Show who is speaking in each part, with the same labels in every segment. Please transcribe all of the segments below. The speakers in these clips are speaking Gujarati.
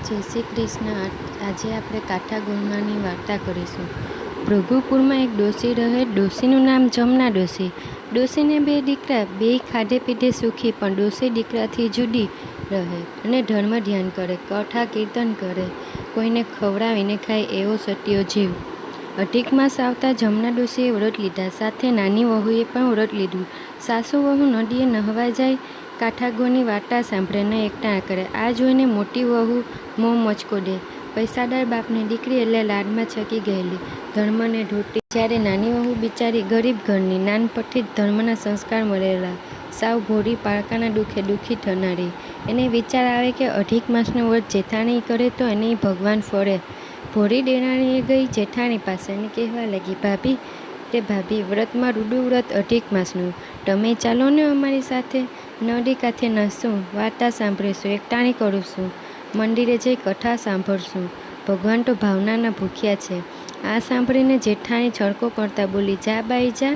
Speaker 1: જય શ્રી કૃષ્ણ। આજે આપણે કાઠાગોરમાંની વાર્તા કરીશું। ભૃગુપુરમાં એક ડોશી રહે। ડોશીનું નામ જમના ડોશી। ડોશીને બે દીકરા, બેય ખાધે પીધે સુખી, પણ ડોશી દીકરાથી જુદી રહે અને ધર્મ ધ્યાન કરે, કથા કીર્તન કરે, કોઈને ખવડાવીને ખાય એવો સત્યો જીવ। અધિક માસ આવતા જમના ડોશીએ વ્રત લીધા, સાથે નાની વહુએ પણ વ્રત લીધું। સાસુ વહુ નદીએ નહવા જાય, કાઠાગોરની વાર્તા સાંભળે ને એકટાણા કરે। આ જોઈને મોટી વહુ મોં મચકો દે। પૈસાદાર બાપની દીકરી એટલે લાડમાં છકી ગયેલી, ધર્મને ધોતી। જ્યારે નાની વહુ બિચારી ગરીબ ઘરની, નાનપણથી જ ધર્મના સંસ્કાર મળેલા, સાવ ભોળી, પારકાના દુઃખે દુઃખી થનારી। એને વિચાર આવે કે અધિક માસનું વ્રત જેઠાણી કરે તો એને ભગવાન ફળે। ભોળી દેરાણીએ ગઈ જેઠાણી પાસે અને કહેવા લાગી, ભાભી, વ્રતમાં રૂડું વ્રત અધિક માસનું, તમે ચાલો ને અમારી સાથે, નદી કાંઠે નાચશું, વાર્તા સાંભળીશું, એકટાણી કરીશું, મંદિરે જઈ કથા સાંભળશું, ભગવાન તો ભાવનાના ભૂખ્યા છે। આ સાંભળીને જેઠાણી છડકો કરતા બોલી, જા બાઈ જા,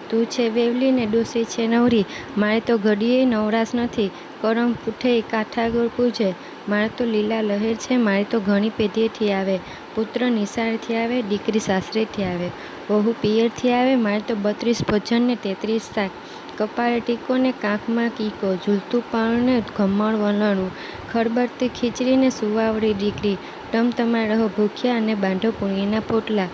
Speaker 1: તું છે વેવલી ને ડોશી છે નવરી, મારે તો ઘડીએ નવરાશ નથી। કરમ પૂઠે કાઠાગોર પૂજે, મારે તો લીલા લહેર છે, મારે તો ઘણી પેઢીએથી આવે, પુત્ર નિશાળથી આવે, દીકરી સાસરેથી આવે, વહુ પિયરથી આવે, મારે તો 32 ભોજન ને 33 શાક, કપાળે ટીકો ને કાંખમાં કીકો, ઝૂલતું પારણું ને ખમણ વલણું, ખળબળતી ખીચડી ને સુવાવડી દીકરી, તમતમાર રહો ભૂખ્યા અને બાંધો પૂણીના પોટલા।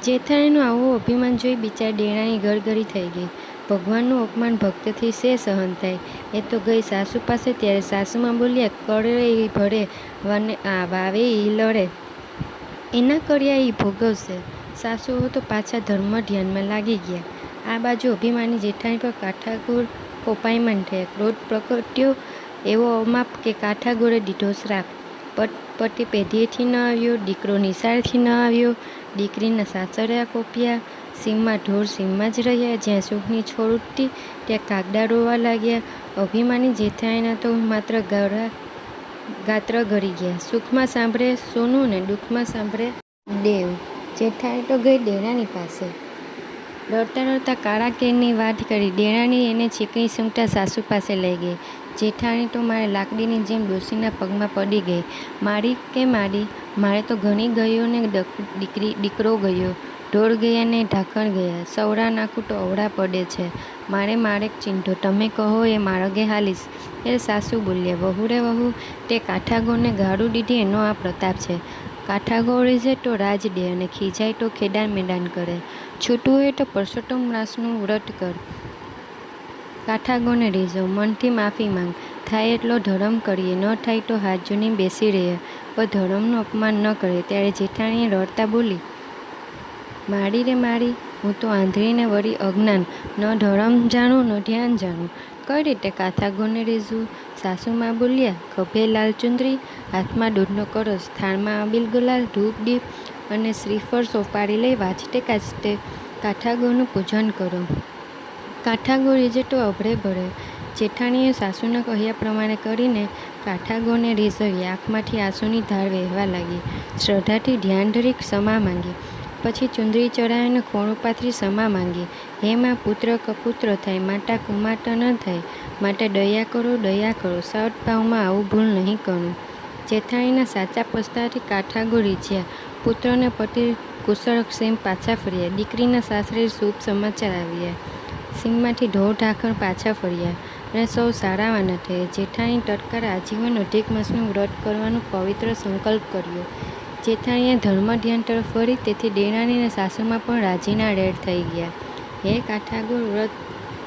Speaker 1: જેઠાણીનું આવું અભિમાન જોઈ બિચારી દેરાણી ગળગળી થઈ ગઈ। ભગવાનનું અપમાન ભક્તથી શે સહન થાય? એ તો ગઈ સાસુ પાસે, ત્યારે સાસુમાં બોલ્યા, કરે ઈ ભળે, વાવે ઈ લડે, એના કર્યા ઈ ભોગવશે। સાસુઓ તો પાછા ધર્મ ધ્યાનમાં લાગી ગયા। આ બાજુ અભિમાની જેઠાણી પર કાઠાગોર કોપાયમાન થયા। ક્રોધ પ્રગટ્યો એવો અમાપ કે કાઠાગોરે દીધો શ્રાપ। પતિ પેઢીએથી ન આવ્યો, દીકરો નિશાળથી ન આવ્યો, દીકરીના સાસરિયા કોપ્યા, સીમમાં ઢોર સીમમાં જ રહ્યા, જ્યાં સુખની છોડ ઉઠતી ત્યાં કાગડા રોવા લાગ્યા। અભિમાની જેઠાણીના તો માત્ર ગાત્ર ગળી ગયા। સુખમાં સાંભળે સોનું ને દુઃખમાં સાંભળે દેવ। જેઠાણી તો ગઈ દેરાણી પાસે, રડતા રડતા કાળા કેરની વાત કરી। દેરાણી એને ચીકણી સૂંઘતા સાસુ પાસે લઈ ગઈ। જેઠાણી તો મારે લાકડીની જેમ ડોશીના પગમાં પડી ગઈ। મારી કે મારી, મારે તો ઘણી ગયો ને દીકરો ગયો, ઢોર ગયા ને ઢાંકણ ગયા, સવડા નાખું તો અવળા પડે છે, મારે ચીંધો, તમે કહો એ માર્ગે હાલીશ। એટલે સાસુ બોલ્યા, વહુ રે વહુ, તે કાઠાગોરને ગાળું દીધી એનો આ પ્રતાપ છે। કાઠાગોર રીઝે તો રાજ દે અને ખીજાય તો ખેદાન મેદાન કરે। છૂટવું હોય તો પરસોત્તમ માસનું વ્રત કર, કાઠાગોરને રીઝો, મનથી માફી માંગ, થાય એટલો ધર્મ કરીએ, ન થાય તો હાથ જોડીને બેસી રહીએ, પણ ધર્મનું અપમાન ન કરે। ત્યારે જેઠાણીએ રડતા બોલી, માડી રે માડી, હું તો આંધળી ને વળી અજ્ઞાન, ન ધર્મ જાણું ન ધ્યાન જાણું, કઈ રીતે કાઠાગોરને રીઝવું? સાસુમાં બોલ્યા, ખભે લાલ ચુંદડી, હાથમાં દૂધનો કળશ, થાળમાં આબિલ ગુલાલ, ધૂપ દીપ અને શ્રીફળ સોપારી લઈ વાજતે ગાજતે કાઠાગોરનું પૂજન કરો, કાઠાગોર રીઝે તો અભળે ભળે। જેઠાણીએ સાસુના કહ્યા પ્રમાણે કરીને કાઠાગોરને રીઝવી। આંખમાંથી આંસુની ધાર વહેવા લાગી। શ્રદ્ધાથી ધ્યાન ધરી ક્ષમા માંગી, પછી ચુંદડી ચડાવીને ખોણું પાથરી ક્ષમા માંગી। હે માં, પુત્ર કપુત્ર થાય, માતા કુમાતા ન થાય, માટે દયા કરો, સદભાવમાં આવું ભૂલ નહીં કરું। જેઠાણીના સાચા પસ્તાવાથી કાઠાગોર રીઝ્યા। પુત્રને પતિ કુશળક્ષેમ પાછા ફર્યા। દીકરીના સાસરે શુભ સમાચાર આવ્યા। સીમમાંથી ઢોર ઢાંખણ પાછા ફર્યા અને સૌ સારાવાના થયા। જેઠાણી તત્કાળ આજીવન અધિક માસનું વ્રત કરવાનો પવિત્ર સંકલ્પ કર્યો। જેઠાણીએ ધર્મ ધ્યાન તરફ વળી, તેથી દેરાણી અને સાસુમાં પણ રાજીના રેડ થઈ ગયા। હે કાઠાગોર વ્રત,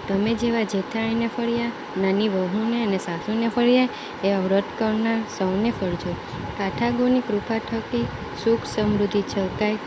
Speaker 1: તમે જેવા જેઠાણીને ફળ્યા, નાની વહુને અને સાસુને ફળ્યા, એવા વ્રત કરનાર સૌને ફળજો। કાઠાગોરની કૃપા થકી સુખ સમૃદ્ધિ છલકાય,